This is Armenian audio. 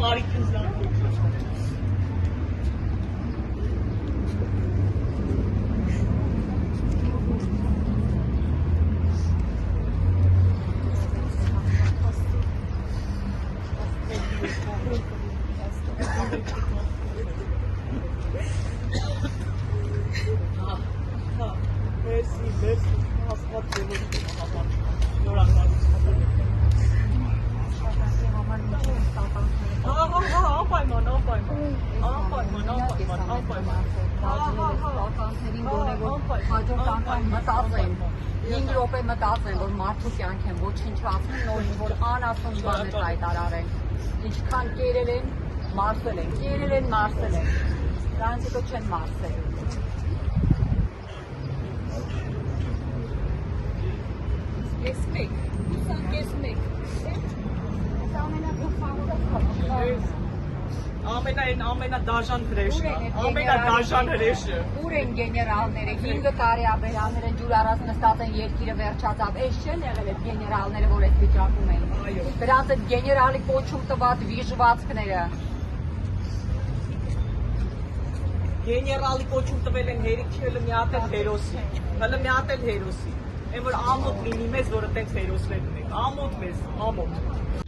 Մարիկին զանգում։ Merci, Աստված ձեզ համար։ Շնորհակալություն։ Անպայման։ Հաջորդ անգամ մտածեն, 5 րոպե մտածեն, որ մարդու կյանք են ոչնչացնում, նորից որ անասուն բաներ հայտարարեն։ Ինչքան կերել են, մարսել են։ Դրանց հետո չեն մարսել։ Ամենադաժան հրեշը, ամենադաժան հրեշը։ Ուր են գեներալները, 5 տարի աբերանները ջուր առած նստած են երկիրը վերջացավ, էս չեն եղել այդ գեներալները, որ այդ վիճակում էին։ Դրանց այդ գեներալի կոչում տված վիժվածքները։ Գեներալի կոչում տվել են հերիքի, հələ մի հատ էլ հերոսի։ Այն որ ամոթ լինի մեզ, որը տենց հերոսներ ունենք, ամոթ մեզ, ամոթ։